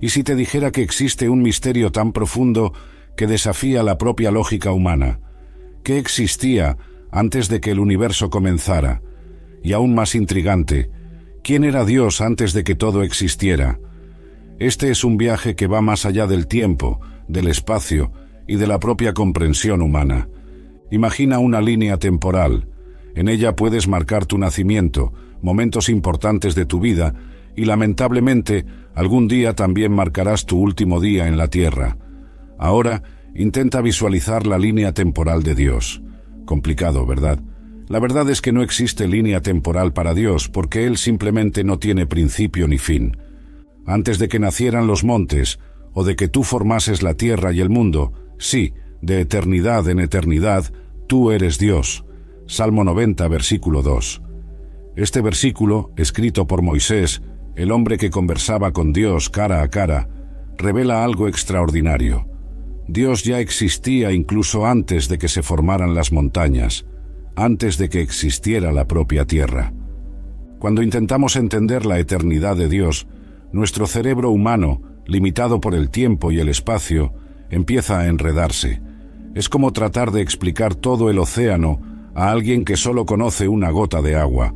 ¿Y si te dijera que existe un misterio tan profundo que desafía la propia lógica humana? ¿Qué existía antes de que el universo comenzara? Y aún más intrigante, ¿quién era Dios antes de que todo existiera? Este es un viaje que va más allá del tiempo, del espacio y de la propia comprensión humana. Imagina una línea temporal. En ella puedes marcar tu nacimiento, momentos importantes de tu vida, y lamentablemente algún día también marcarás tu último día en la tierra. Ahora, intenta visualizar la línea temporal de Dios. Complicado, ¿verdad? La verdad es que no existe línea temporal para Dios porque Él simplemente no tiene principio ni fin. Antes de que nacieran los montes, o de que tú formases la tierra y el mundo, sí, de eternidad en eternidad, tú eres Dios. Salmo 90, versículo 2. Este versículo, escrito por Moisés, el hombre que conversaba con Dios cara a cara, revela algo extraordinario. Dios ya existía incluso antes de que se formaran las montañas, antes de que existiera la propia tierra. Cuando intentamos entender la eternidad de Dios, nuestro cerebro humano, limitado por el tiempo y el espacio, empieza a enredarse. Es como tratar de explicar todo el océano a alguien que solo conoce una gota de agua.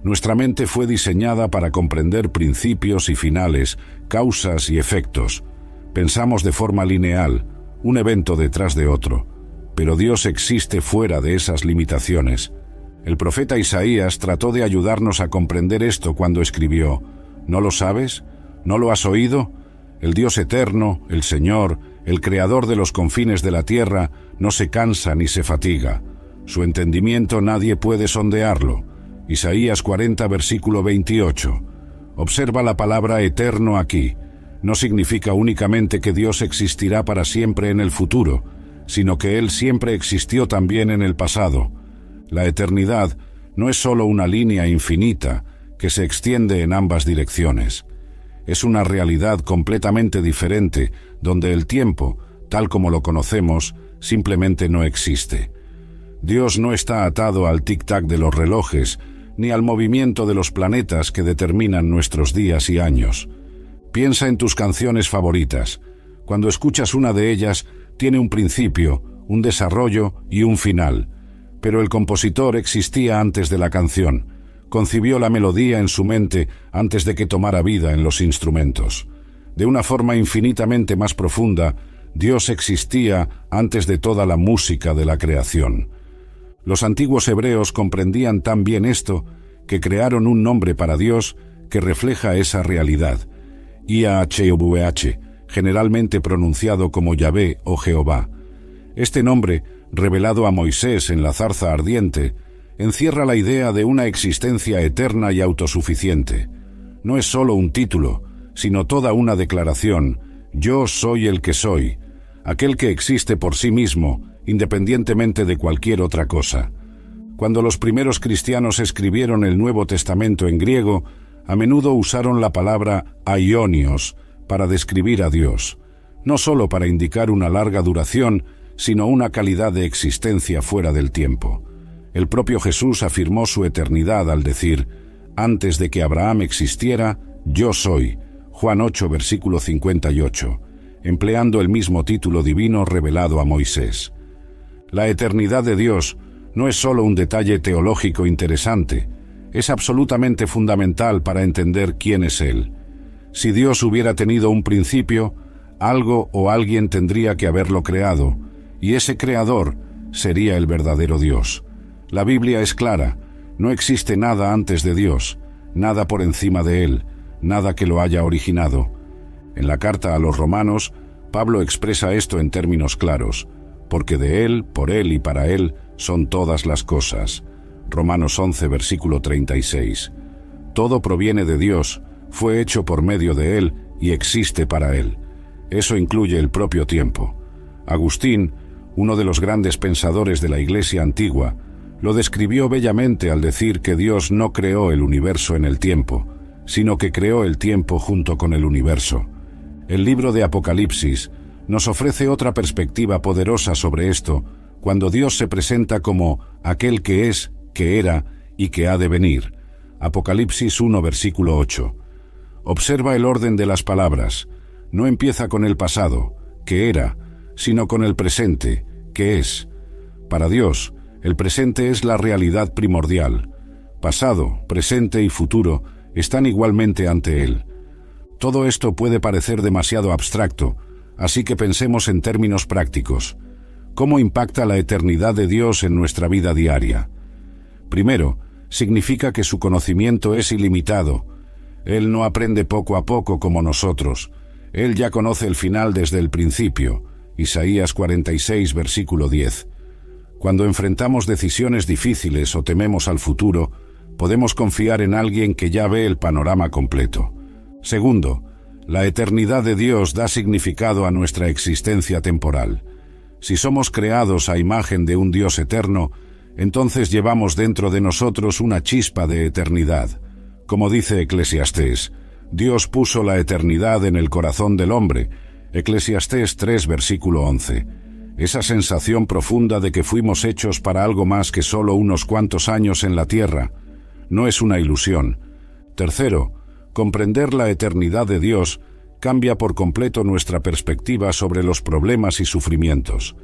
Nuestra mente fue diseñada para comprender principios y finales, causas y efectos. Pensamos de forma lineal, un evento detrás de otro. Pero Dios existe fuera de esas limitaciones. El profeta Isaías trató de ayudarnos a comprender esto cuando escribió: ¿No lo sabes? ¿No lo has oído? El Dios eterno, el Señor, el Creador de los confines de la tierra, no se cansa ni se fatiga. Su entendimiento nadie puede sondearlo. Isaías 40, versículo 28. Observa la palabra eterno aquí. No significa únicamente que Dios existirá para siempre en el futuro, sino que Él siempre existió también en el pasado. La eternidad no es solo una línea infinita que se extiende en ambas direcciones. Es una realidad completamente diferente, donde el tiempo, tal como lo conocemos, simplemente no existe. Dios no está atado al tic-tac de los relojes, ni al movimiento de los planetas que determinan nuestros días y años. Piensa en tus canciones favoritas. Cuando escuchas una de ellas, tiene un principio, un desarrollo y un final. Pero el compositor existía antes de la canción. Concibió la melodía en su mente antes de que tomara vida en los instrumentos. De una forma infinitamente más profunda, Dios existía antes de toda la música de la creación. Los antiguos hebreos comprendían tan bien esto que crearon un nombre para Dios que refleja esa realidad, Yahweh, generalmente pronunciado como Yahvé o Jehová. Este nombre, revelado a Moisés en la zarza ardiente, encierra la idea de una existencia eterna y autosuficiente. No es solo un título, sino toda una declaración: yo soy el que soy, aquel que existe por sí mismo, independientemente de cualquier otra cosa. Cuando los primeros cristianos escribieron el Nuevo Testamento en griego, a menudo usaron la palabra aionios para describir a Dios, no solo para indicar una larga duración, sino una calidad de existencia fuera del tiempo. El propio Jesús afirmó su eternidad al decir: antes de que Abraham existiera, yo soy. Juan 8, versículo 58, empleando el mismo título divino revelado a Moisés. La eternidad de Dios no es solo un detalle teológico interesante, es absolutamente fundamental para entender quién es Él. Si Dios hubiera tenido un principio, algo o alguien tendría que haberlo creado, y ese creador sería el verdadero Dios. La Biblia es clara: no existe nada antes de Dios, nada por encima de Él, nada que lo haya originado. En la carta a los Romanos, Pablo expresa esto en términos claros: porque de Él, por Él y para Él son todas las cosas. Romanos 11, versículo 36. Todo proviene de Dios, fue hecho por medio de Él y existe para Él. Eso incluye el propio tiempo. Agustín, uno de los grandes pensadores de la Iglesia antigua, lo describió bellamente al decir que Dios no creó el universo en el tiempo, sino que creó el tiempo junto con el universo. El libro de Apocalipsis nos ofrece otra perspectiva poderosa sobre esto, cuando Dios se presenta como aquel que es, que era y que ha de venir. Apocalipsis 1, versículo 8. Observa el orden de las palabras. no empieza con el pasado, que era, sino con el presente, que es. Para Dios, el presente es la realidad primordial. Pasado, presente y futuro están igualmente ante Él. Todo esto puede parecer demasiado abstracto, así que pensemos en términos prácticos. ¿Cómo impacta la eternidad de Dios en nuestra vida diaria? Primero, significa que su conocimiento es ilimitado. Él no aprende poco a poco como nosotros. Él ya conoce el final desde el principio. Isaías 46, versículo 10. Cuando enfrentamos decisiones difíciles o tememos al futuro, podemos confiar en alguien que ya ve el panorama completo. Segundo, la eternidad de Dios da significado a nuestra existencia temporal. Si somos creados a imagen de un Dios eterno, entonces llevamos dentro de nosotros una chispa de eternidad. Como dice Eclesiastés, Dios puso la eternidad en el corazón del hombre. Eclesiastés 3, versículo 11. Esa sensación profunda de que fuimos hechos para algo más que solo unos cuantos años en la tierra. No es una ilusión. Tercero, comprender la eternidad de Dios cambia por completo nuestra perspectiva sobre los problemas y sufrimientos.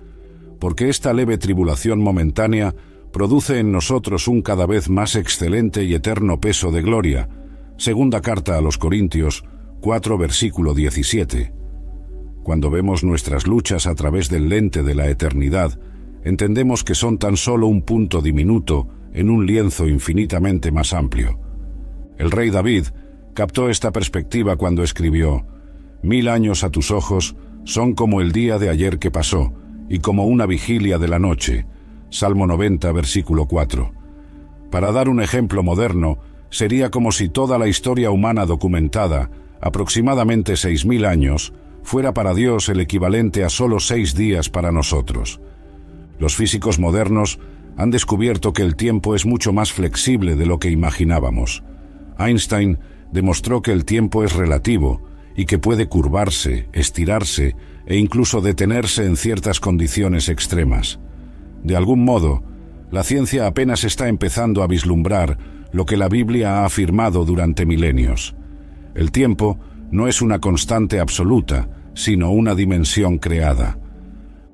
Porque esta leve tribulación momentánea produce en nosotros un cada vez más excelente y eterno peso de gloria. Segunda carta a los Corintios 4, versículo 17. Cuando vemos nuestras luchas a través del lente de la eternidad, entendemos que son tan solo un punto diminuto en un lienzo infinitamente más amplio. El rey David captó esta perspectiva cuando escribió: 1000 años a tus ojos son como el día de ayer que pasó, y como una vigilia de la noche. Salmo 90, versículo 4. Para dar un ejemplo moderno, sería como si toda la historia humana documentada, aproximadamente 6000 años, fuera para Dios el equivalente a solo 6 días para nosotros. Los físicos modernos han descubierto que el tiempo es mucho más flexible de lo que imaginábamos. Einstein demostró que el tiempo es relativo y que puede curvarse, estirarse e incluso detenerse en ciertas condiciones extremas. De algún modo, la ciencia apenas está empezando a vislumbrar lo que la Biblia ha afirmado durante milenios. El tiempo no es una constante absoluta, sino una dimensión creada.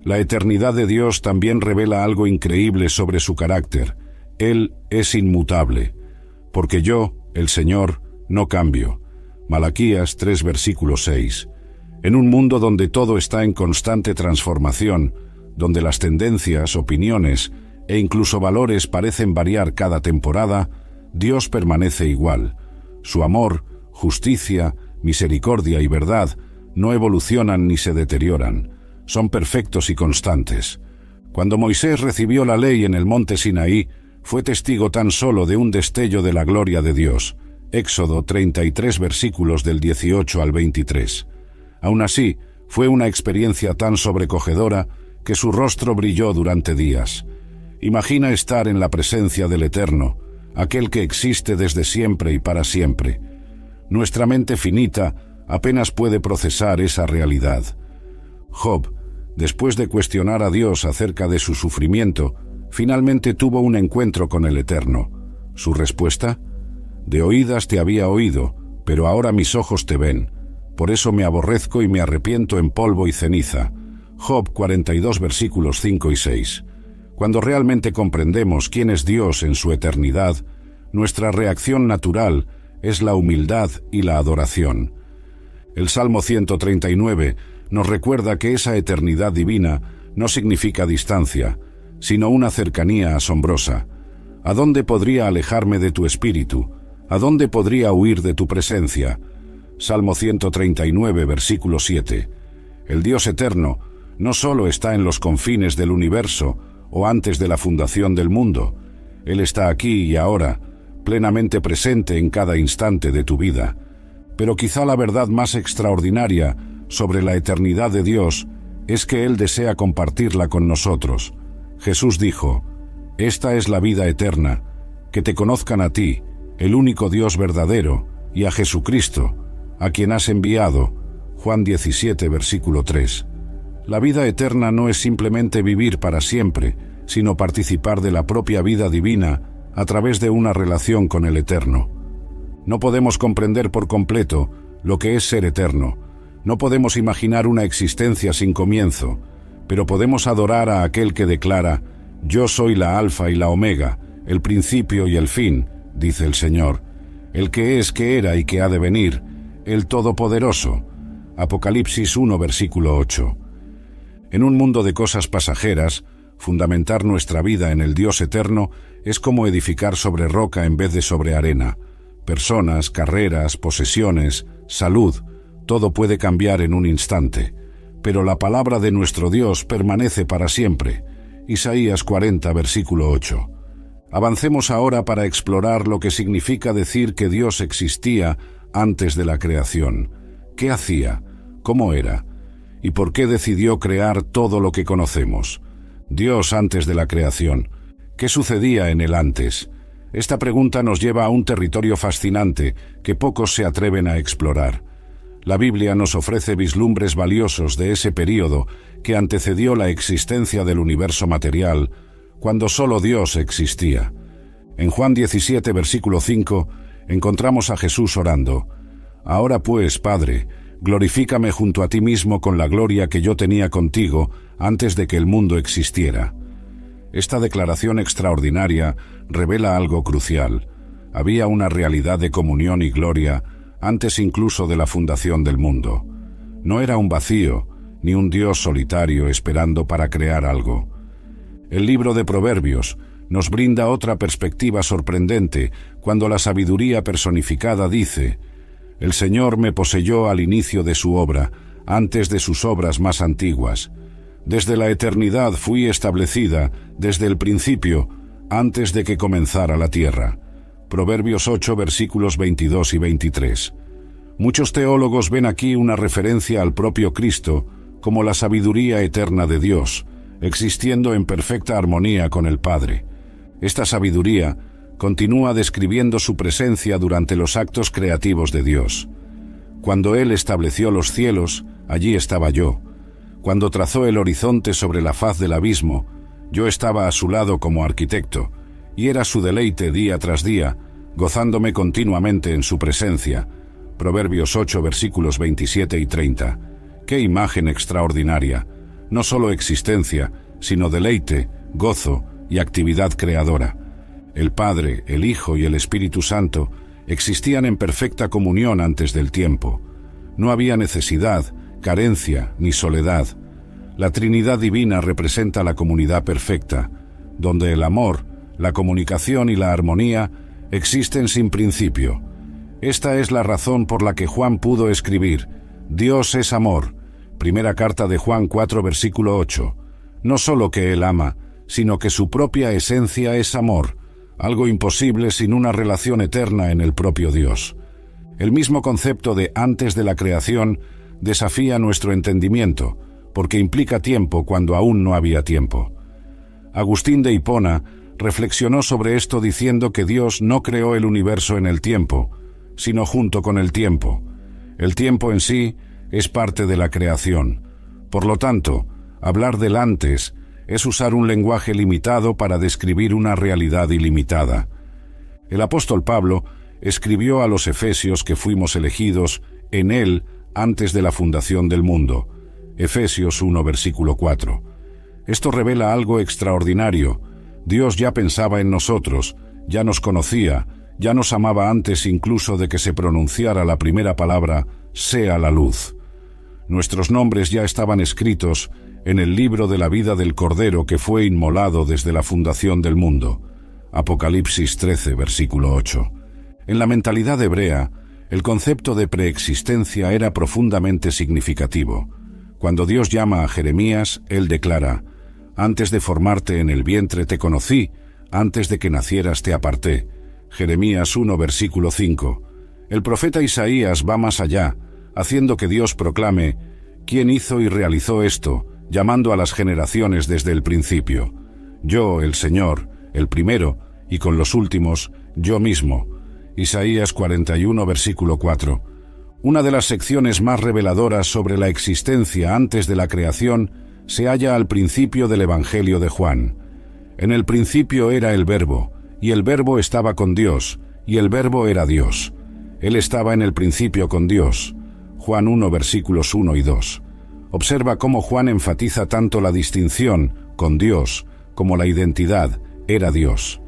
La eternidad de Dios también revela algo increíble sobre su carácter. Él es inmutable, porque yo, el Señor, no cambio. Malaquías 3, versículo 6. En un mundo donde todo está en constante transformación, donde las tendencias, opiniones e incluso valores parecen variar cada temporada, Dios permanece igual. Su amor, justicia, misericordia y verdad no evolucionan ni se deterioran. Son perfectos y constantes. Cuando Moisés recibió la ley en el monte Sinaí, fue testigo tan solo de un destello de la gloria de Dios. Éxodo 33, versículos del 18 al 23. Aún así, fue una experiencia tan sobrecogedora que su rostro brilló durante días. Imagina estar en la presencia del Eterno, aquel que existe desde siempre y para siempre. Nuestra mente finita apenas puede procesar esa realidad. Job, después de cuestionar a Dios acerca de su sufrimiento, finalmente tuvo un encuentro con el Eterno. ¿Su respuesta? De oídas te había oído, pero ahora mis ojos te ven. Por eso me aborrezco y me arrepiento en polvo y ceniza. Job 42, versículos 5 y 6. Cuando realmente comprendemos quién es Dios en su eternidad, nuestra reacción natural es la humildad y la adoración. El Salmo 139 nos recuerda que esa eternidad divina no significa distancia, sino una cercanía asombrosa. ¿A dónde podría alejarme de tu espíritu? ¿A dónde podría huir de tu presencia? Salmo 139, versículo 7. El Dios eterno no solo está en los confines del universo o antes de la fundación del mundo. Él está aquí y ahora, plenamente presente en cada instante de tu vida. Pero quizá la verdad más extraordinaria sobre la eternidad de Dios es que Él desea compartirla con nosotros. Jesús dijo: «Esta es la vida eterna, que te conozcan a ti, el único Dios verdadero, y a Jesucristo, a quien has enviado». Juan 17, versículo 3. La vida eterna no es simplemente vivir para siempre, sino participar de la propia vida divina a través de una relación con el Eterno. No podemos comprender por completo lo que es ser eterno, No podemos imaginar una existencia sin comienzo, pero podemos adorar a aquel que declara: «Yo soy la Alfa y la Omega, el principio y el fin», dice el Señor, el que es, que era y que ha de venir, el Todopoderoso. Apocalipsis 1, versículo 8. En un mundo de cosas pasajeras, fundamentar nuestra vida en el Dios eterno es como edificar sobre roca en vez de sobre arena. Personas, carreras, posesiones, salud, todo puede cambiar en un instante, pero la palabra de nuestro Dios permanece para siempre. Isaías 40, versículo 8. Avancemos ahora para explorar lo que significa decir que Dios existía antes de la creación. ¿Qué hacía? ¿Cómo era? ¿Y por qué decidió crear todo lo que conocemos? Dios antes de la creación. ¿Qué sucedía en el antes? Esta pregunta nos lleva a un territorio fascinante que pocos se atreven a explorar. La Biblia nos ofrece vislumbres valiosos de ese período que antecedió la existencia del universo material, cuando solo Dios existía. En Juan 17, versículo 5, encontramos a Jesús orando: «Ahora pues, Padre, glorifícame junto a ti mismo con la gloria que yo tenía contigo antes de que el mundo existiera». Esta declaración extraordinaria revela algo crucial. Había una realidad de comunión y gloria antes incluso de la fundación del mundo. No era un vacío, ni un Dios solitario esperando para crear algo. El libro de Proverbios nos brinda otra perspectiva sorprendente cuando la sabiduría personificada dice: «El Señor me poseyó al inicio de su obra, antes de sus obras más antiguas. Desde la eternidad fui establecida, desde el principio, antes de que comenzara la tierra». Proverbios 8, versículos 22 y 23. Muchos teólogos ven aquí una referencia al propio Cristo como la sabiduría eterna de Dios, existiendo en perfecta armonía con el Padre. Esta sabiduría continúa describiendo su presencia durante los actos creativos de Dios. Cuando Él estableció los cielos, allí estaba yo. Cuando trazó el horizonte sobre la faz del abismo, yo estaba a su lado como arquitecto, y era su deleite día tras día, gozándome continuamente en su presencia. Proverbios 8, versículos 27 y 30. ¡Qué imagen extraordinaria! No solo existencia, sino deleite, gozo y actividad creadora. El Padre, el Hijo y el Espíritu Santo existían en perfecta comunión antes del tiempo. No había necesidad, carencia ni soledad. La Trinidad Divina representa la comunidad perfecta, donde el amor, la comunicación y la armonía existen sin principio. Esta es la razón por la que Juan pudo escribir: «Dios es amor». Primera carta de Juan 4, versículo 8. No solo que Él ama, sino que su propia esencia es amor, algo imposible sin una relación eterna en el propio Dios. El mismo concepto de antes de la creación desafía nuestro entendimiento, porque implica tiempo cuando aún no había tiempo. Agustín de Hipona reflexionó sobre esto diciendo que Dios no creó el universo en el tiempo, sino junto con el tiempo. El tiempo en sí es parte de la creación. Por lo tanto, hablar del antes es usar un lenguaje limitado para describir una realidad ilimitada. El apóstol Pablo escribió a los Efesios que fuimos elegidos en Él antes de la fundación del mundo. Efesios 1, versículo 4. Esto revela algo extraordinario. Dios ya pensaba en nosotros, ya nos conocía, ya nos amaba antes incluso de que se pronunciara la primera palabra: «sea la luz». Nuestros nombres ya estaban escritos en el libro de la vida del Cordero que fue inmolado desde la fundación del mundo. Apocalipsis 13, versículo 8. En la mentalidad hebrea, el concepto de preexistencia era profundamente significativo. Cuando Dios llama a Jeremías, Él declara: «Antes de formarte en el vientre te conocí, antes de que nacieras te aparté». Jeremías 1, versículo 5. El profeta Isaías va más allá, haciendo que Dios proclame: «¿Quién hizo y realizó esto?», llamando a las generaciones desde el principio. Yo, el Señor, el primero, y con los últimos, yo mismo. Isaías 41, versículo 4. Una de las secciones más reveladoras sobre la existencia antes de la creación se halla al principio del Evangelio de Juan. En el principio era el Verbo, y el Verbo estaba con Dios, y el Verbo era Dios. Él estaba en el principio con Dios. Juan 1 versículos 1 y 2. Observa cómo Juan enfatiza tanto la distinción con Dios como la identidad, era Dios.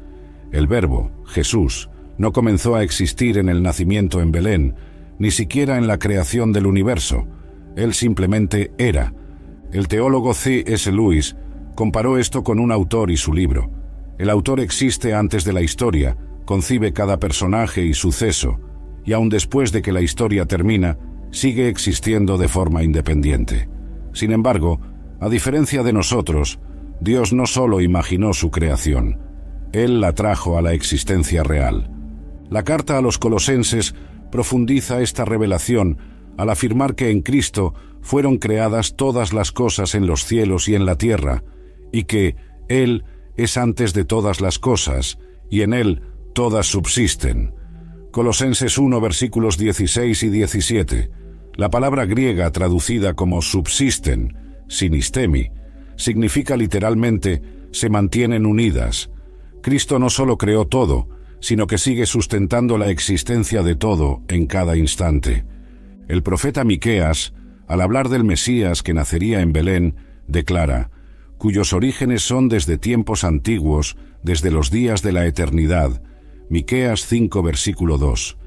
El Verbo, Jesús, no comenzó a existir en el nacimiento en Belén, ni siquiera en la creación del universo. Él simplemente era. El teólogo C.S. Lewis comparó esto con un autor y su libro. El autor existe antes de la historia, concibe cada personaje y suceso, y aun después de que la historia termina, sigue existiendo de forma independiente. Sin embargo, a diferencia de nosotros, Dios no solo imaginó su creación, Él la trajo a la existencia real. La carta a los Colosenses profundiza esta revelación al afirmar que en Cristo fueron creadas todas las cosas en los cielos y en la tierra, y que Él es antes de todas las cosas, y en Él todas subsisten. Colosenses 1 versículos 16 y 17. La palabra griega traducida como subsisten, sinistemi, significa literalmente se mantienen unidas. Cristo no solo creó todo, sino que sigue sustentando la existencia de todo en cada instante. El profeta Miqueas, al hablar del Mesías que nacería en Belén, declara, cuyos orígenes son desde tiempos antiguos, desde los días de la eternidad. Miqueas 5 versículo 2.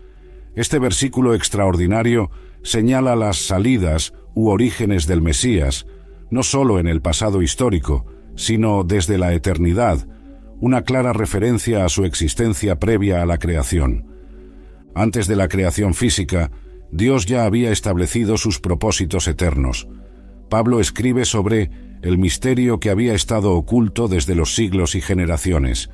Este versículo extraordinario señala las salidas u orígenes del Mesías, no solo en el pasado histórico, sino desde la eternidad, una clara referencia a su existencia previa a la creación. Antes de la creación física, Dios ya había establecido sus propósitos eternos. Pablo escribe sobre el misterio que había estado oculto desde los siglos y generaciones,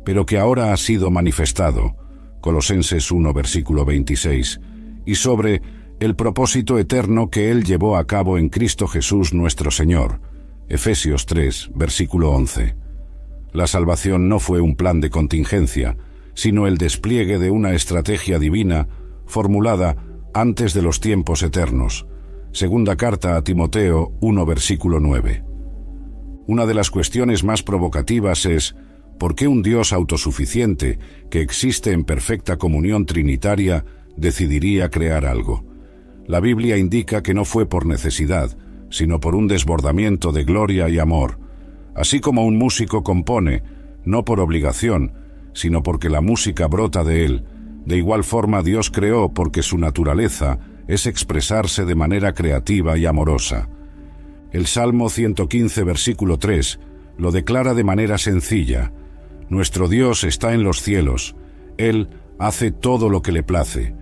pero que ahora ha sido manifestado, Colosenses 1 versículo 26, y sobre el propósito eterno que Él llevó a cabo en Cristo Jesús nuestro Señor, Efesios 3 versículo 11. La salvación no fue un plan de contingencia, sino el despliegue de una estrategia divina formulada antes de los tiempos eternos. Segunda carta a Timoteo 1 versículo 9. Una de las cuestiones más provocativas es ¿por qué un Dios autosuficiente, que existe en perfecta comunión trinitaria, decidiría crear algo? La Biblia indica que no fue por necesidad, sino por un desbordamiento de gloria y amor. Así como un músico compone, no por obligación, sino porque la música brota de él, de igual forma Dios creó porque su naturaleza es expresarse de manera creativa y amorosa. El Salmo 115, versículo 3, lo declara de manera sencilla. Nuestro Dios está en los cielos, Él hace todo lo que le place.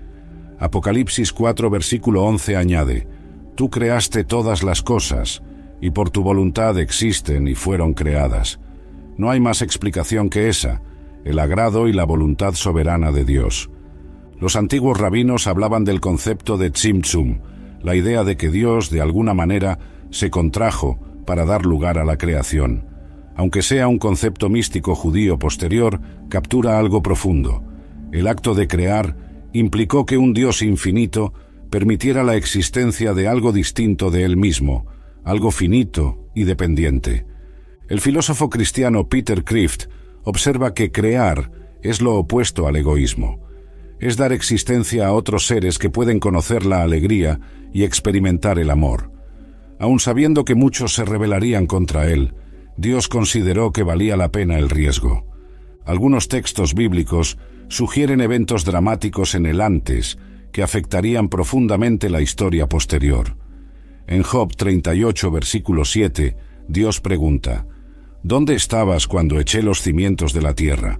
Apocalipsis 4, versículo 11 añade, Tú creaste todas las cosas, y por tu voluntad existen y fueron creadas. No hay más explicación que esa, el agrado y la voluntad soberana de Dios. Los antiguos rabinos hablaban del concepto de tzimtzum, la idea de que Dios, de alguna manera, se contrajo para dar lugar a la creación. Aunque sea un concepto místico judío posterior, captura algo profundo. El acto de crear implicó que un Dios infinito permitiera la existencia de algo distinto de él mismo, algo finito y dependiente. El filósofo cristiano Peter Kreeft observa que crear es lo opuesto al egoísmo. Es dar existencia a otros seres que pueden conocer la alegría y experimentar el amor. Aun sabiendo que muchos se rebelarían contra él, Dios consideró que valía la pena el riesgo. Algunos textos bíblicos sugieren eventos dramáticos en el antes que afectarían profundamente la historia posterior. En Job 38, versículo 7, Dios pregunta, ¿Dónde estabas cuando eché los cimientos de la tierra?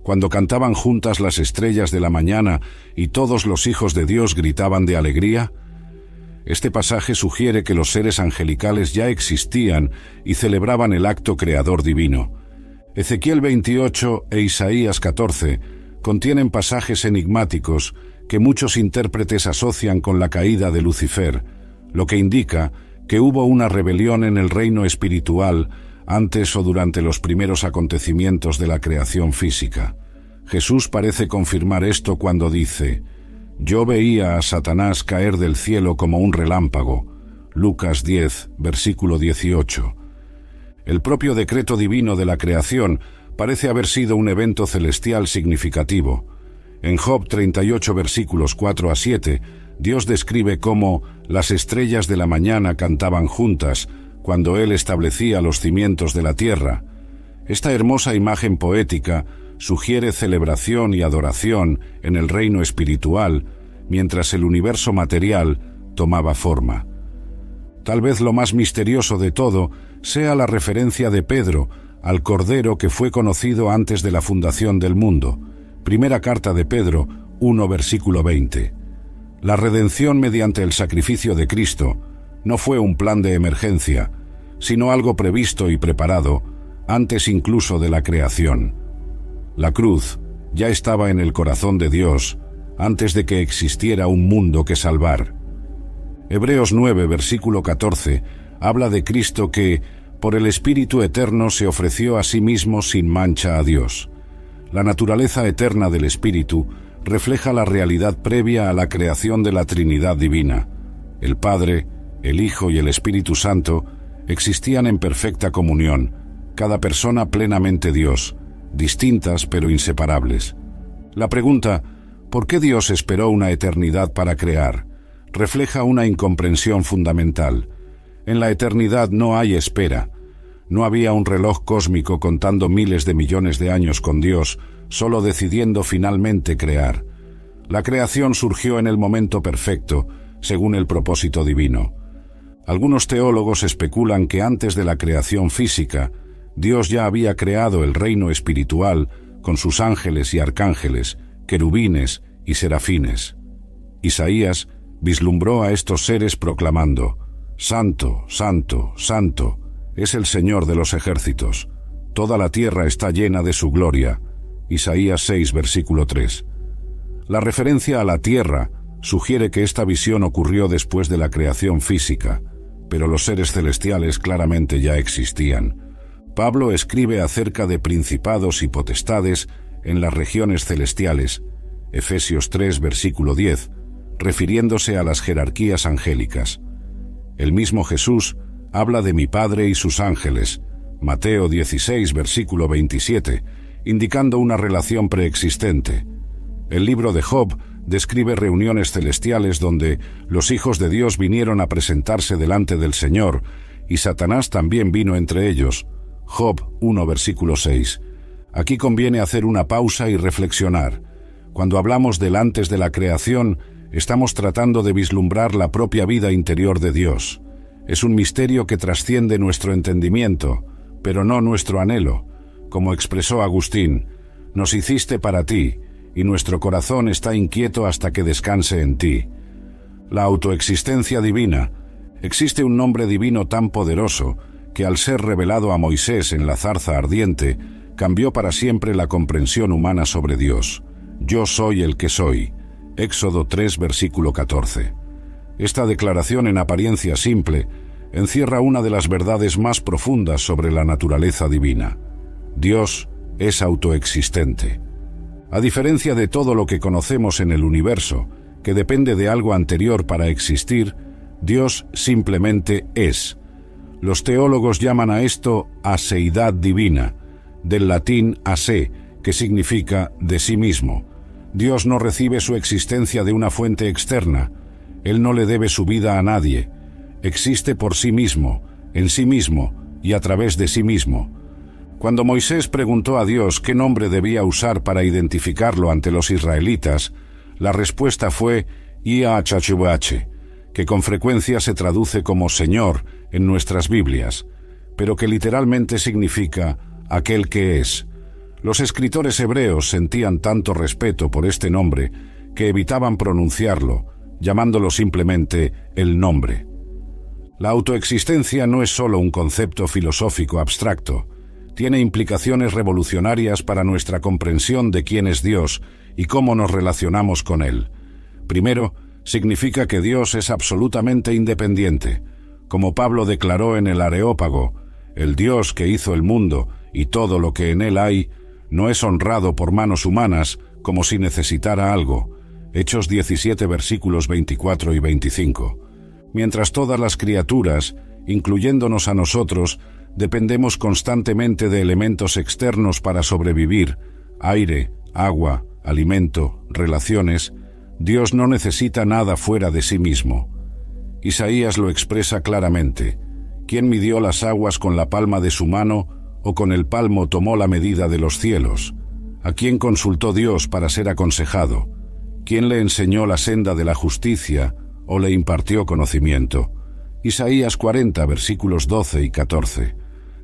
Cuando cantaban juntas las estrellas de la mañana y todos los hijos de Dios gritaban de alegría. Este pasaje sugiere que los seres angelicales ya existían y celebraban el acto creador divino. Ezequiel 28 e Isaías 14 contienen pasajes enigmáticos que muchos intérpretes asocian con la caída de Lucifer, lo que indica que hubo una rebelión en el reino espiritual antes o durante los primeros acontecimientos de la creación física. Jesús parece confirmar esto cuando dice, «Yo veía a Satanás caer del cielo como un relámpago». Lucas 10, versículo 18. El propio decreto divino de la creación parece haber sido un evento celestial significativo. En Job 38, versículos 4 a 7, Dios describe cómo las estrellas de la mañana cantaban juntas cuando Él establecía los cimientos de la tierra. Esta hermosa imagen poética sugiere celebración y adoración en el reino espiritual, mientras el universo material tomaba forma. Tal vez lo más misterioso de todo sea la referencia de Pedro al Cordero que fue conocido antes de la fundación del mundo. Primera carta de Pedro 1, versículo 20. La redención mediante el sacrificio de Cristo no fue un plan de emergencia, sino algo previsto y preparado antes incluso de la creación. La cruz ya estaba en el corazón de Dios antes de que existiera un mundo que salvar. Hebreos 9, versículo 14, habla de Cristo que, por el Espíritu Eterno, se ofreció a sí mismo sin mancha a Dios. La naturaleza eterna del Espíritu refleja la realidad previa a la creación de la Trinidad Divina. El Padre, el Hijo y el Espíritu Santo existían en perfecta comunión, cada persona plenamente Dios, distintas pero inseparables. La pregunta, ¿por qué Dios esperó una eternidad para crear?, refleja una incomprensión fundamental. En la eternidad no hay espera. No había un reloj cósmico contando miles de millones de años con Dios, solo decidiendo finalmente crear. La creación surgió en el momento perfecto, según el propósito divino. Algunos teólogos especulan que antes de la creación física, Dios ya había creado el reino espiritual con sus ángeles y arcángeles, querubines y serafines. Isaías vislumbró a estos seres proclamando: «Santo, santo, santo, es el Señor de los ejércitos. Toda la tierra está llena de su gloria». Isaías 6, versículo 3. La referencia a la tierra sugiere que esta visión ocurrió después de la creación física, pero los seres celestiales claramente ya existían. Pablo escribe acerca de principados y potestades en las regiones celestiales, Efesios 3, versículo 10, refiriéndose a las jerarquías angélicas. El mismo Jesús habla de mi Padre y sus ángeles, Mateo 16, versículo 27, indicando una relación preexistente. El libro de Job describe reuniones celestiales donde los hijos de Dios vinieron a presentarse delante del Señor, y Satanás también vino entre ellos. Job 1, versículo 6. Aquí conviene hacer una pausa y reflexionar. Cuando hablamos del antes de la creación, estamos tratando de vislumbrar la propia vida interior de Dios. Es un misterio que trasciende nuestro entendimiento, pero no nuestro anhelo. Como expresó Agustín, nos hiciste para ti, y nuestro corazón está inquieto hasta que descanse en ti. La autoexistencia divina. Existe un nombre divino tan poderoso que al ser revelado a Moisés en la zarza ardiente, cambió para siempre la comprensión humana sobre Dios. Yo soy el que soy. Éxodo 3, versículo 14. Esta declaración en apariencia simple encierra una de las verdades más profundas sobre la naturaleza divina. Dios es autoexistente. A diferencia de todo lo que conocemos en el universo, que depende de algo anterior para existir, Dios simplemente es. Los teólogos llaman a esto aseidad divina, del latín ase, que significa de sí mismo. Dios no recibe su existencia de una fuente externa. Él no le debe su vida a nadie. Existe por sí mismo, en sí mismo y a través de sí mismo. Cuando Moisés preguntó a Dios qué nombre debía usar para identificarlo ante los israelitas, la respuesta fue Yahweh, que con frecuencia se traduce como Señor en nuestras Biblias, pero que literalmente significa aquel que es. Los escritores hebreos sentían tanto respeto por este nombre que evitaban pronunciarlo, llamándolo simplemente el nombre. La autoexistencia no es solo un concepto filosófico abstracto, tiene implicaciones revolucionarias para nuestra comprensión de quién es Dios y cómo nos relacionamos con Él. Primero, significa que Dios es absolutamente independiente. Como Pablo declaró en el Areópago, el Dios que hizo el mundo y todo lo que en él hay, no es honrado por manos humanas como si necesitara algo. Hechos 17, versículos 24 y 25. Mientras todas las criaturas, incluyéndonos a nosotros, dependemos constantemente de elementos externos para sobrevivir, aire, agua, alimento, relaciones, Dios no necesita nada fuera de sí mismo. Isaías lo expresa claramente. ¿Quién midió las aguas con la palma de su mano o con el palmo tomó la medida de los cielos? ¿A quién consultó Dios para ser aconsejado? ¿Quién le enseñó la senda de la justicia o le impartió conocimiento? Isaías 40, versículos 12 y 14.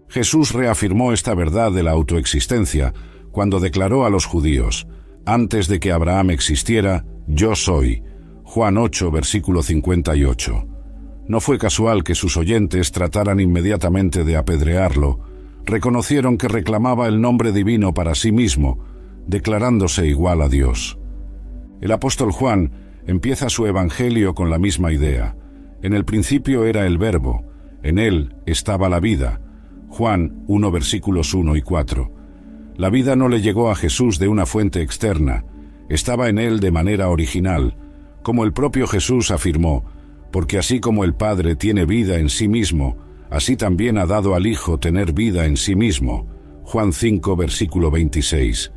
Jesús reafirmó esta verdad de la autoexistencia cuando declaró a los judíos: antes de que Abraham existiera, yo soy. Juan 8, versículo 58. No fue casual que sus oyentes trataran inmediatamente de apedrearlo. Reconocieron que reclamaba el nombre divino para sí mismo, declarándose igual a Dios. El apóstol Juan empieza su evangelio con la misma idea. En el principio era el Verbo, en él estaba la vida. Juan 1, versículos 1 y 4. La vida no le llegó a Jesús de una fuente externa, estaba en él de manera original, como el propio Jesús afirmó, porque así como el Padre tiene vida en sí mismo, así también ha dado al Hijo tener vida en sí mismo. Juan 5, versículo 26.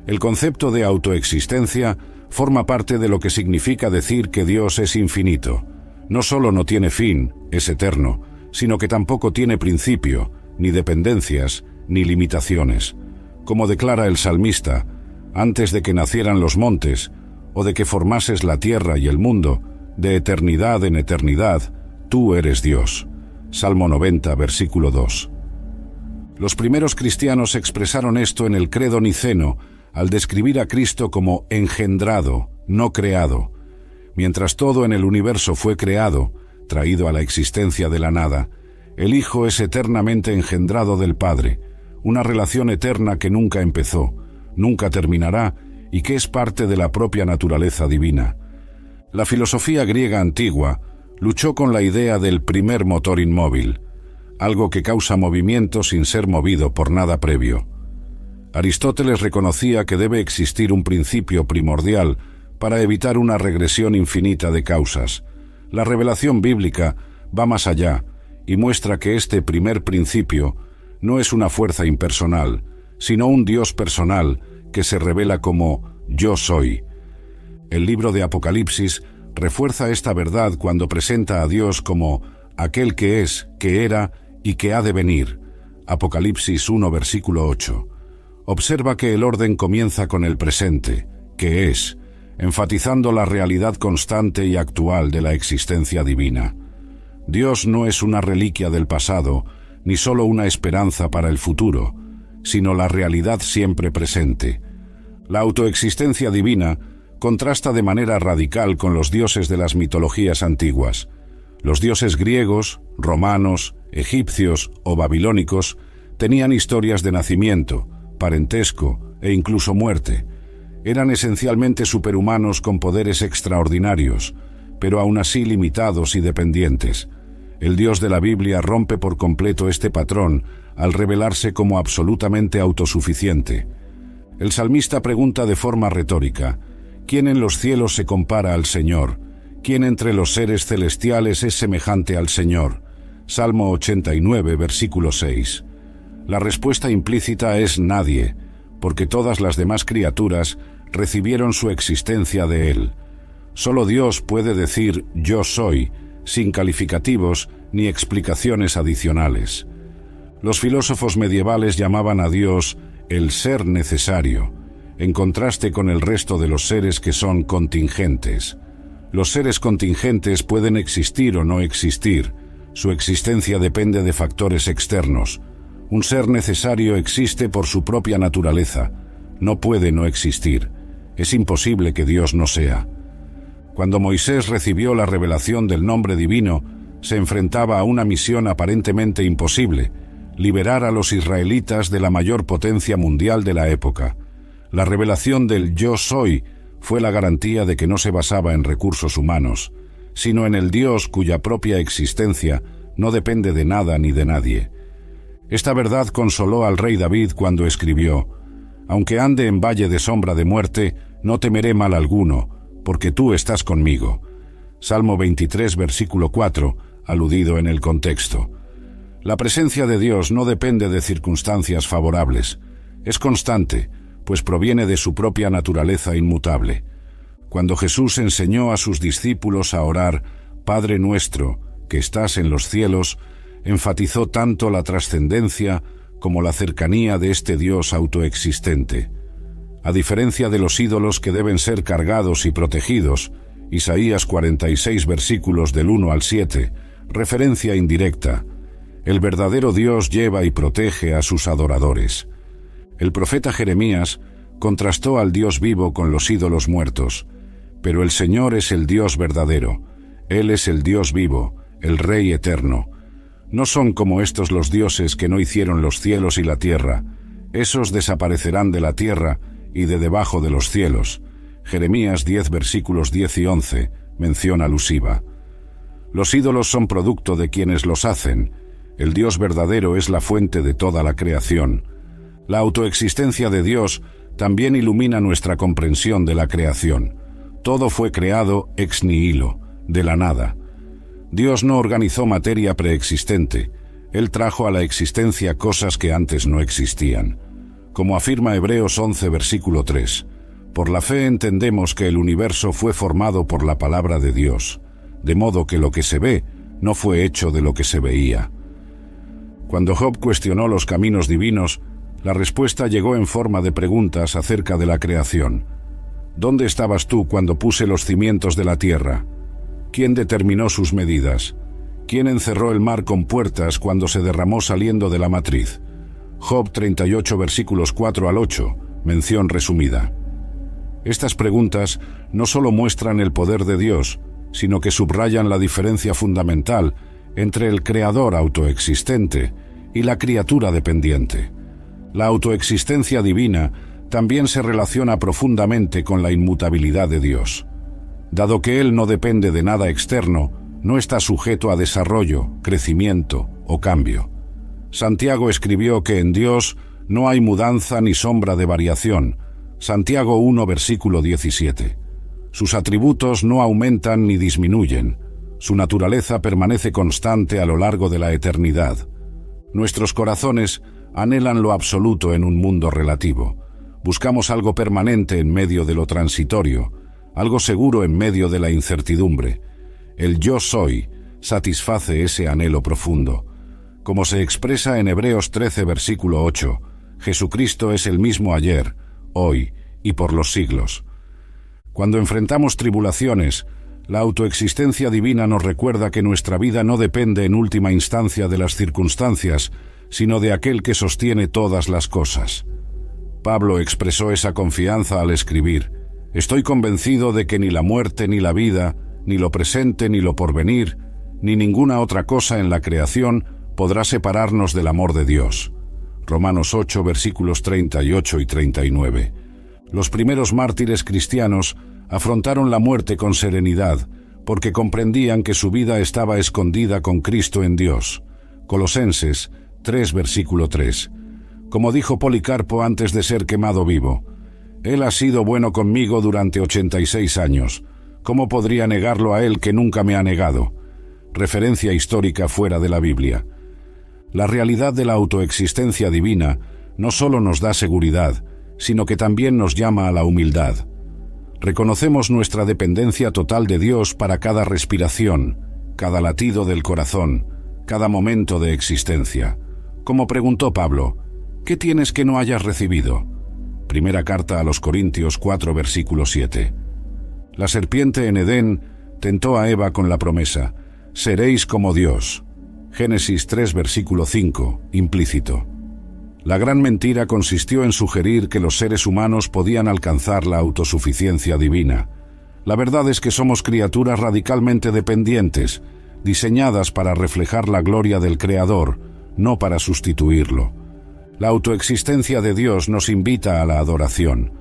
El concepto de autoexistencia forma parte de lo que significa decir que Dios es infinito. No solo no tiene fin, es eterno, sino que tampoco tiene principio, ni dependencias, ni limitaciones. Como declara el salmista: antes de que nacieran los montes, o de que formases la tierra y el mundo, de eternidad en eternidad, tú eres Dios. Salmo 90, versículo 2. Los primeros cristianos expresaron esto en el credo niceno al describir a Cristo como engendrado, no creado. Mientras todo en el universo fue creado, traído a la existencia de la nada, el Hijo es eternamente engendrado del Padre, una relación eterna que nunca empezó, nunca terminará y que es parte de la propia naturaleza divina. La filosofía griega antigua luchó con la idea del primer motor inmóvil, algo que causa movimiento sin ser movido por nada previo. Aristóteles reconocía que debe existir un principio primordial para evitar una regresión infinita de causas. La revelación bíblica va más allá y muestra que este primer principio no es una fuerza impersonal, sino un Dios personal que se revela como Yo Soy. El libro de Apocalipsis refuerza esta verdad cuando presenta a Dios como aquel que es, que era y que ha de venir. Apocalipsis 1, versículo 8. Observa que el orden comienza con el presente, que es, enfatizando la realidad constante y actual de la existencia divina. Dios no es una reliquia del pasado, ni solo una esperanza para el futuro, sino la realidad siempre presente. La autoexistencia divina contrasta de manera radical con los dioses de las mitologías antiguas. Los dioses griegos, romanos, egipcios o babilónicos tenían historias de nacimiento, parentesco e incluso muerte. Eran esencialmente superhumanos con poderes extraordinarios, pero aún así limitados y dependientes. El Dios de la Biblia rompe por completo este patrón al revelarse como absolutamente autosuficiente. El salmista pregunta de forma retórica: ¿quién en los cielos se compara al Señor? ¿Quién entre los seres celestiales es semejante al Señor? Salmo 89, versículo 6. La respuesta implícita es nadie, porque todas las demás criaturas recibieron su existencia de Él. Solo Dios puede decir «yo soy», sin calificativos ni explicaciones adicionales. Los filósofos medievales llamaban a Dios el ser necesario, en contraste con el resto de los seres que son contingentes. Los seres contingentes pueden existir o no existir. Su existencia depende de factores externos. Un ser necesario existe por su propia naturaleza. No puede no existir. Es imposible que Dios no sea. Cuando Moisés recibió la revelación del nombre divino, se enfrentaba a una misión aparentemente imposible: liberar a los israelitas de la mayor potencia mundial de la época. La revelación del Yo Soy fue la garantía de que no se basaba en recursos humanos, sino en el Dios cuya propia existencia no depende de nada ni de nadie. Esta verdad consoló al rey David cuando escribió: «Aunque ande en valle de sombra de muerte, no temeré mal alguno, porque tú estás conmigo». Salmo 23, versículo 4, aludido en el contexto. La presencia de Dios no depende de circunstancias favorables. Es constante, pues proviene de su propia naturaleza inmutable. Cuando Jesús enseñó a sus discípulos a orar, Padre nuestro, que estás en los cielos, enfatizó tanto la trascendencia como la cercanía de este Dios autoexistente. A diferencia de los ídolos que deben ser cargados y protegidos, Isaías 46 versículos del 1 al 7, referencia indirecta, el verdadero Dios lleva y protege a sus adoradores. El profeta Jeremías contrastó al Dios vivo con los ídolos muertos, pero el Señor es el Dios verdadero, Él es el Dios vivo, el Rey eterno. No son como estos los dioses que no hicieron los cielos y la tierra, esos desaparecerán de la tierra y de debajo de los cielos. Jeremías 10 versículos 10 y 11, mención alusiva. Los ídolos son producto de quienes los hacen. El Dios verdadero es la fuente de toda la creación. La autoexistencia de Dios también ilumina nuestra comprensión de la creación. Todo fue creado ex nihilo, de la nada. Dios no organizó materia preexistente. Él trajo a la existencia cosas que antes no existían. Como afirma Hebreos 11 versículo 3, por la fe entendemos que el universo fue formado por la palabra de Dios, de modo que lo que se ve no fue hecho de lo que se veía. Cuando Job cuestionó los caminos divinos, la respuesta llegó en forma de preguntas acerca de la creación. ¿Dónde estabas tú cuando puse los cimientos de la tierra? ¿Quién determinó sus medidas? ¿Quién encerró el mar con puertas cuando se derramó saliendo de la matriz? Job 38 versículos 4 al 8, mención resumida. Estas preguntas no solo muestran el poder de Dios, sino que subrayan la diferencia fundamental entre el creador autoexistente y la criatura dependiente. La autoexistencia divina también se relaciona profundamente con la inmutabilidad de Dios. Dado que Él no depende de nada externo, no está sujeto a desarrollo, crecimiento o cambio. Santiago escribió que en Dios no hay mudanza ni sombra de variación. Santiago 1 versículo 17. Sus atributos no aumentan ni disminuyen. Su naturaleza permanece constante a lo largo de la eternidad. Nuestros corazones anhelan lo absoluto en un mundo relativo. Buscamos algo permanente en medio de lo transitorio, algo seguro en medio de la incertidumbre. El yo soy satisface ese anhelo profundo. Como se expresa en Hebreos 13 versículo 8, Jesucristo es el mismo ayer, hoy y por los siglos. Cuando enfrentamos tribulaciones, la autoexistencia divina nos recuerda que nuestra vida no depende en última instancia de las circunstancias, sino de aquel que sostiene todas las cosas. Pablo expresó esa confianza al escribir: «Estoy convencido de que ni la muerte ni la vida, ni lo presente ni lo porvenir, ni ninguna otra cosa en la creación podrá separarnos del amor de Dios». Romanos 8 versículos 38 y 39. Los primeros mártires cristianos afrontaron la muerte con serenidad, porque comprendían que su vida estaba escondida con Cristo en Dios. Colosenses 3 versículo 3. Como dijo Policarpo antes de ser quemado vivo: «Él ha sido bueno conmigo durante 86 años. ¿Cómo podría negarlo a Él que nunca me ha negado?». Referencia histórica fuera de la Biblia. La realidad de la autoexistencia divina no solo nos da seguridad, sino que también nos llama a la humildad. Reconocemos nuestra dependencia total de Dios para cada respiración, cada latido del corazón, cada momento de existencia. Como preguntó Pablo: ¿qué tienes que no hayas recibido? Primera carta a los Corintios 4 versículo 7. La serpiente en Edén tentó a Eva con la promesa: «Seréis como Dios». Génesis 3 versículo 5, implícito. La gran mentira consistió en sugerir que los seres humanos podían alcanzar la autosuficiencia divina. La verdad es que somos criaturas radicalmente dependientes, diseñadas para reflejar la gloria del Creador, no para sustituirlo. La autoexistencia de Dios nos invita a la adoración.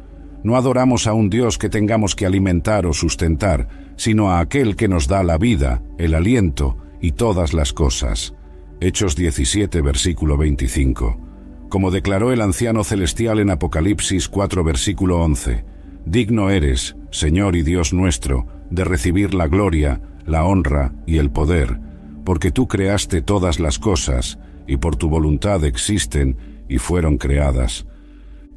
No adoramos a un Dios que tengamos que alimentar o sustentar, sino a aquel que nos da la vida, el aliento y todas las cosas. Hechos 17, versículo 25. Como declaró el anciano celestial en Apocalipsis 4, versículo 11, «Digno eres, Señor y Dios nuestro, de recibir la gloria, la honra y el poder, porque tú creaste todas las cosas, y por tu voluntad existen y fueron creadas».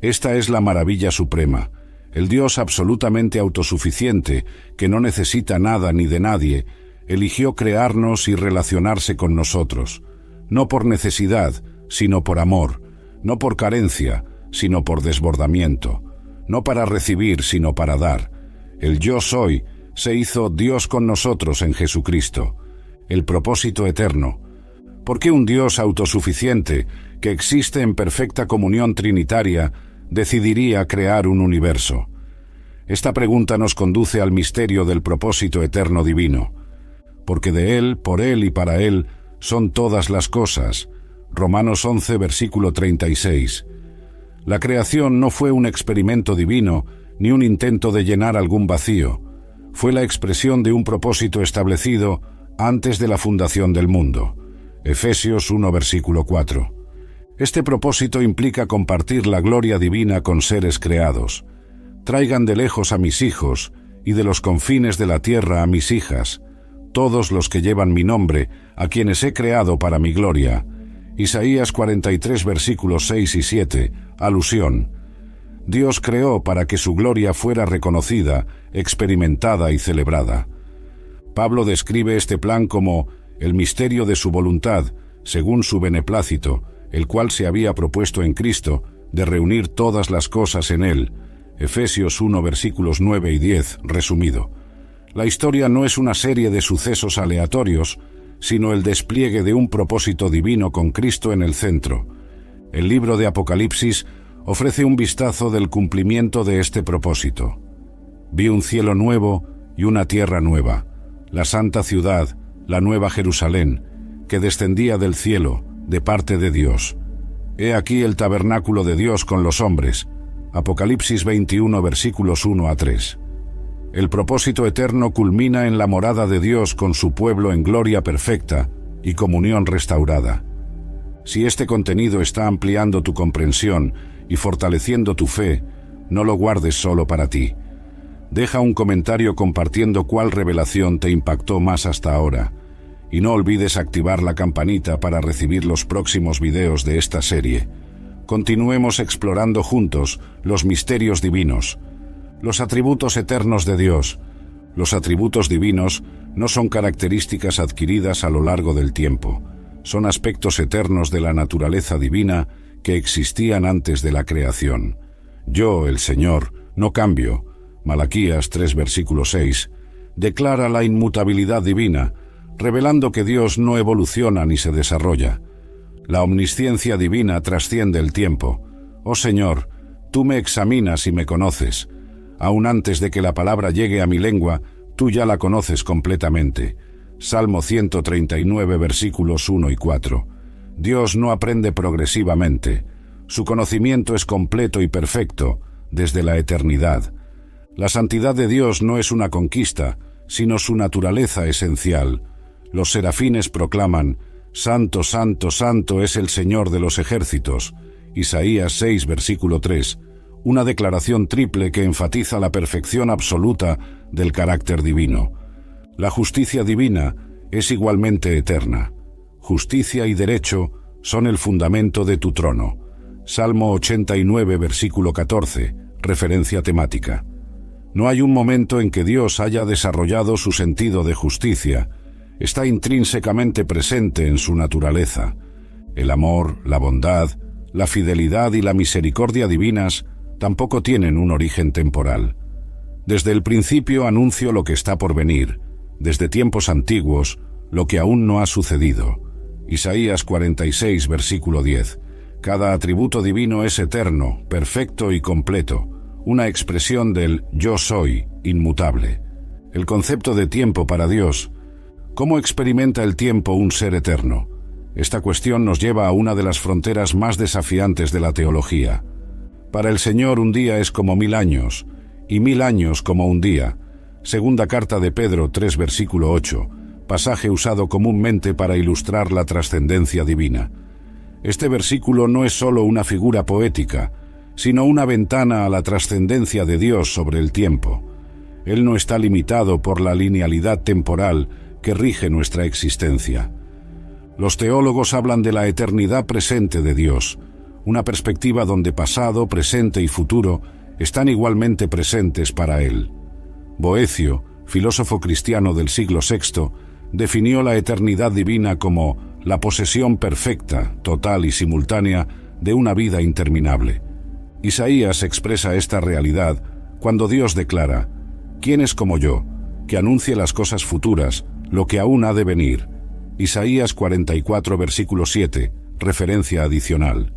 Esta es la maravilla suprema. El Dios absolutamente autosuficiente, que no necesita nada ni de nadie, eligió crearnos y relacionarse con nosotros, no por necesidad, sino por amor, no por carencia, sino por desbordamiento, no para recibir, sino para dar. El Yo Soy se hizo Dios con nosotros en Jesucristo. El propósito eterno. ¿Por qué un Dios autosuficiente, que existe en perfecta comunión trinitaria, decidiría crear un universo? Esta pregunta nos conduce al misterio del propósito eterno divino. Porque de Él, por Él y para Él son todas las cosas. Romanos 11, versículo 36. La creación no fue un experimento divino, ni un intento de llenar algún vacío. Fue la expresión de un propósito establecido antes de la fundación del mundo. Efesios 1, versículo 4. Este propósito implica compartir la gloria divina con seres creados. Traigan de lejos a mis hijos, y de los confines de la tierra a mis hijas, todos los que llevan mi nombre, a quienes he creado para mi gloria. Isaías 43, versículos 6 y 7, alusión. Dios creó para que su gloria fuera reconocida, experimentada y celebrada. Pablo describe este plan como el misterio de su voluntad, según su beneplácito, el cual se había propuesto en Cristo, de reunir todas las cosas en Él. Efesios 1, versículos 9 y 10, resumido. La historia no es una serie de sucesos aleatorios, sino el despliegue de un propósito divino con Cristo en el centro. El libro de Apocalipsis ofrece un vistazo del cumplimiento de este propósito. Vi un cielo nuevo y una tierra nueva, la santa ciudad, la nueva Jerusalén, que descendía del cielo, de parte de Dios. He aquí el tabernáculo de Dios con los hombres. Apocalipsis 21, versículos 1 a 3. El propósito eterno culmina en la morada de Dios con su pueblo en gloria perfecta y comunión restaurada. Si este contenido está ampliando tu comprensión y fortaleciendo tu fe, no lo guardes solo para ti. Deja un comentario compartiendo cuál revelación te impactó más hasta ahora, y no olvides activar la campanita para recibir los próximos videos de esta serie. Continuemos explorando juntos los misterios divinos, los atributos eternos de Dios. Los atributos divinos no son características adquiridas a lo largo del tiempo, son aspectos eternos de la naturaleza divina que existían antes de la creación. Yo, el Señor, no cambio. Malaquías 3, versículo 6, declara la inmutabilidad divina, revelando que Dios no evoluciona ni se desarrolla. La omnisciencia divina trasciende el tiempo. Oh Señor, tú me examinas y me conoces. Aún antes de que la palabra llegue a mi lengua, tú ya la conoces completamente. Salmo 139, versículos 1 y 4. Dios no aprende progresivamente. Su conocimiento es completo y perfecto, desde la eternidad. La santidad de Dios no es una conquista, sino su naturaleza esencial. Los serafines proclaman: Santo, santo, santo es el Señor de los ejércitos. Isaías 6, versículo 3. Una declaración triple que enfatiza la perfección absoluta del carácter divino. La justicia divina es igualmente eterna. Justicia y derecho son el fundamento de tu trono. Salmo 89, versículo 14, referencia temática. No hay un momento en que Dios haya desarrollado su sentido de justicia. Está intrínsecamente presente en su naturaleza. El amor, la bondad, la fidelidad y la misericordia divinas tampoco tienen un origen temporal. Desde el principio anuncio lo que está por venir, desde tiempos antiguos, lo que aún no ha sucedido. Isaías 46, versículo 10. Cada atributo divino es eterno, perfecto y completo, una expresión del Yo Soy, inmutable. El concepto de tiempo para Dios. ¿Cómo experimenta el tiempo un ser eterno? Esta cuestión nos lleva a una de las fronteras más desafiantes de la teología. Para el Señor un día es como 1000 años, y 1000 años como un día. Segunda carta de Pedro 3, versículo 8, pasaje usado comúnmente para ilustrar la trascendencia divina. Este versículo no es solo una figura poética, sino una ventana a la trascendencia de Dios sobre el tiempo. Él no está limitado por la linealidad temporal que rige nuestra existencia. Los teólogos hablan de la eternidad presente de Dios, una perspectiva donde pasado, presente y futuro están igualmente presentes para él. Boecio, filósofo cristiano del siglo VI, definió la eternidad divina como la posesión perfecta, total y simultánea de una vida interminable. Isaías expresa esta realidad cuando Dios declara: ¿quién es como yo, que anuncie las cosas futuras, lo que aún ha de venir? Isaías 44, versículo 7, referencia adicional.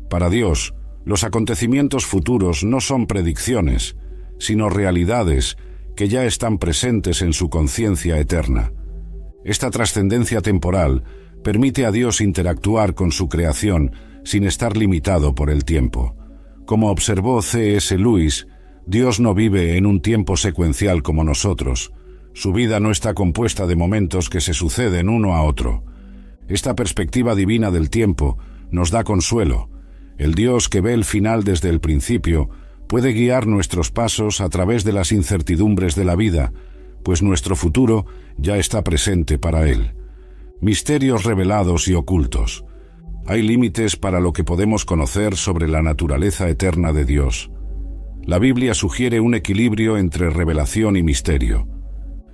Para Dios, los acontecimientos futuros no son predicciones, sino realidades que ya están presentes en su conciencia eterna. Esta trascendencia temporal permite a Dios interactuar con su creación sin estar limitado por el tiempo. Como observó C.S. Lewis, Dios no vive en un tiempo secuencial como nosotros. Su vida no está compuesta de momentos que se suceden uno a otro. Esta perspectiva divina del tiempo nos da consuelo. El Dios que ve el final desde el principio puede guiar nuestros pasos a través de las incertidumbres de la vida, pues nuestro futuro ya está presente para Él. Misterios revelados y ocultos. Hay límites para lo que podemos conocer sobre la naturaleza eterna de Dios. La Biblia sugiere un equilibrio entre revelación y misterio.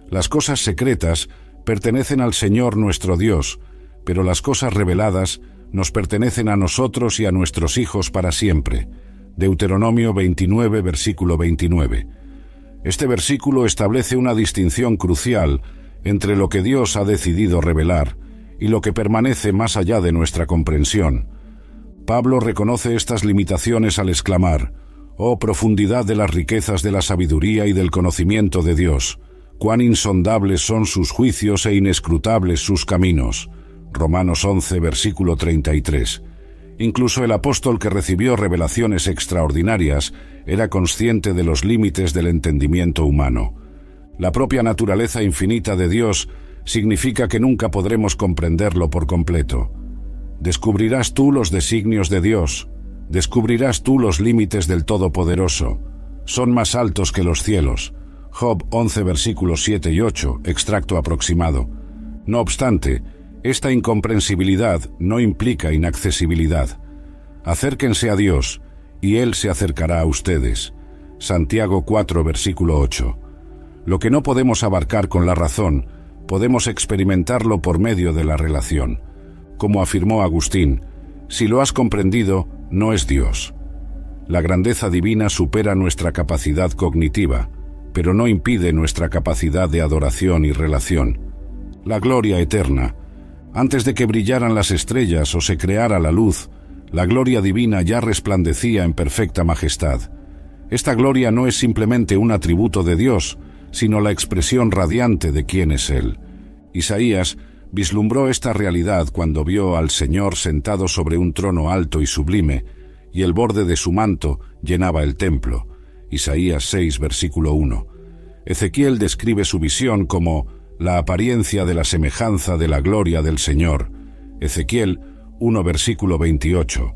Las cosas secretas pertenecen al Señor nuestro Dios, pero las cosas reveladas nos pertenecen a nosotros y a nuestros hijos para siempre. Deuteronomio 29, versículo 29. Este versículo establece una distinción crucial entre lo que Dios ha decidido revelar y lo que permanece más allá de nuestra comprensión. Pablo reconoce estas limitaciones al exclamar: «Oh profundidad de las riquezas de la sabiduría y del conocimiento de Dios, cuán insondables son sus juicios e inescrutables sus caminos». Romanos 11, versículo 33. Incluso el apóstol que recibió revelaciones extraordinarias era consciente de los límites del entendimiento humano. La propia naturaleza infinita de Dios significa que nunca podremos comprenderlo por completo. Descubrirás tú los designios de Dios, descubrirás tú los límites del Todopoderoso. Son más altos que los cielos. Job 11, versículos 7 y 8, extracto aproximado. No obstante, esta incomprensibilidad no implica inaccesibilidad. Acérquense a Dios, y Él se acercará a ustedes. Santiago 4, versículo 8. Lo que no podemos abarcar con la razón, podemos experimentarlo por medio de la relación. Como afirmó Agustín, si lo has comprendido, no es Dios. La grandeza divina supera nuestra capacidad cognitiva, pero no impide nuestra capacidad de adoración y relación. La gloria eterna. Antes de que brillaran las estrellas o se creara la luz, la gloria divina ya resplandecía en perfecta majestad. Esta gloria no es simplemente un atributo de Dios, sino la expresión radiante de quién es Él. Isaías vislumbró esta realidad cuando vio al Señor sentado sobre un trono alto y sublime, y el borde de su manto llenaba el templo. Isaías 6, versículo 1. Ezequiel describe su visión como la apariencia de la semejanza de la gloria del Señor. Ezequiel 1, versículo 28,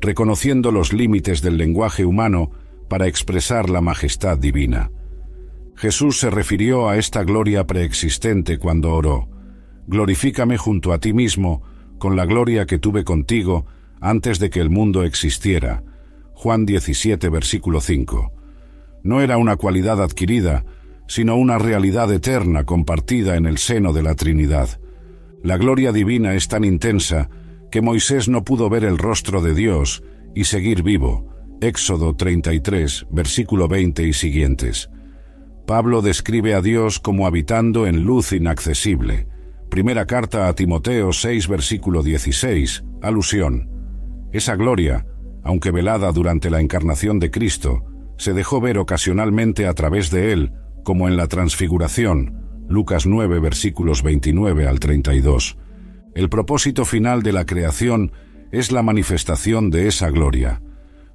reconociendo los límites del lenguaje humano para expresar la majestad divina. Jesús se refirió a esta gloria preexistente cuando oró: «Glorifícame junto a ti mismo con la gloria que tuve contigo antes de que el mundo existiera». Juan 17, versículo 5. No era una cualidad adquirida, sino una realidad eterna compartida en el seno de la Trinidad. La gloria divina es tan intensa que Moisés no pudo ver el rostro de Dios y seguir vivo. Éxodo 33, versículo 20 y siguientes. Pablo describe a Dios como habitando en luz inaccesible. Primera carta a Timoteo 6, versículo 16, alusión. Esa gloria, aunque velada durante la encarnación de Cristo, se dejó ver ocasionalmente a través de Él, como en la transfiguración, Lucas 9, versículos 29 al 32. El propósito final de la creación es la manifestación de esa gloria.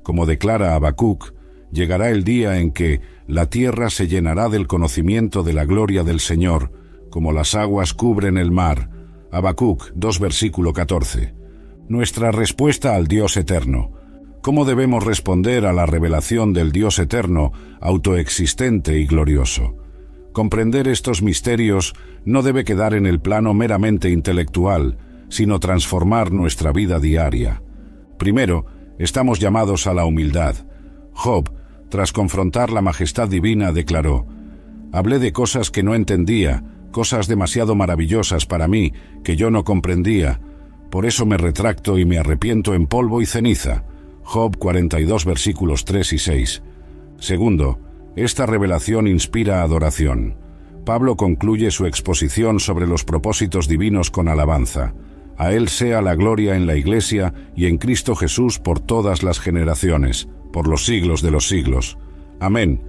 Como declara Habacuc, llegará el día en que la tierra se llenará del conocimiento de la gloria del Señor, como las aguas cubren el mar. Habacuc 2, versículo 14. Nuestra respuesta al Dios eterno. ¿Cómo debemos responder a la revelación del Dios eterno, autoexistente y glorioso? Comprender estos misterios no debe quedar en el plano meramente intelectual, sino transformar nuestra vida diaria. Primero, estamos llamados a la humildad. Job tras confrontar la majestad divina, declaró: «Hablé de cosas que no entendía, cosas demasiado maravillosas para mí, que yo no comprendía. Por eso me retracto y me arrepiento en polvo y ceniza». Job 42, versículos 3 y 6. Segundo, esta revelación inspira adoración. Pablo concluye su exposición sobre los propósitos divinos con alabanza. A Él sea la gloria en la Iglesia y en Cristo Jesús por todas las generaciones, por los siglos de los siglos. Amén.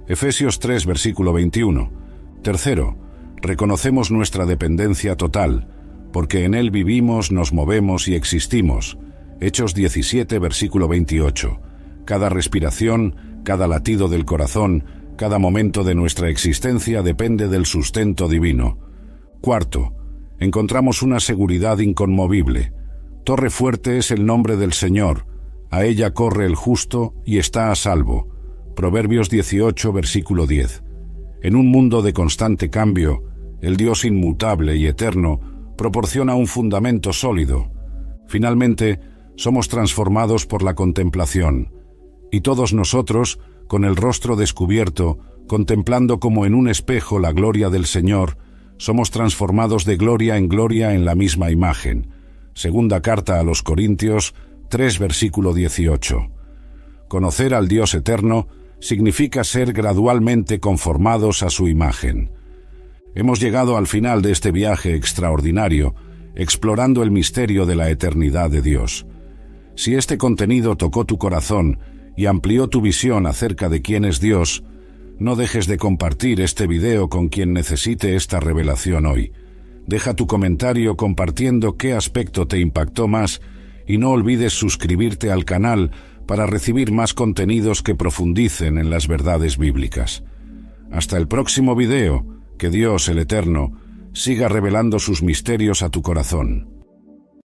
Efesios 3, versículo 21. Tercero, reconocemos nuestra dependencia total, porque en Él vivimos, nos movemos y existimos. Hechos 17, versículo 28. Cada respiración, cada latido del corazón, cada momento de nuestra existencia depende del sustento divino. Cuarto, encontramos una seguridad inconmovible. Torre fuerte es el nombre del Señor. A ella corre el justo y está a salvo. Proverbios 18, versículo 10. En un mundo de constante cambio, el Dios inmutable y eterno proporciona un fundamento sólido. Finalmente, somos transformados por la contemplación. Y todos nosotros, con el rostro descubierto, contemplando como en un espejo la gloria del Señor, somos transformados de gloria en la misma imagen. Segunda carta a los Corintios 3, versículo 18. Conocer al Dios eterno significa ser gradualmente conformados a su imagen. Hemos llegado al final de este viaje extraordinario, explorando el misterio de la eternidad de Dios. Si este contenido tocó tu corazón y amplió tu visión acerca de quién es Dios, no dejes de compartir este video con quien necesite esta revelación hoy. Deja tu comentario compartiendo qué aspecto te impactó más y no olvides suscribirte al canal para recibir más contenidos que profundicen en las verdades bíblicas. Hasta el próximo video, que Dios, el Eterno, siga revelando sus misterios a tu corazón.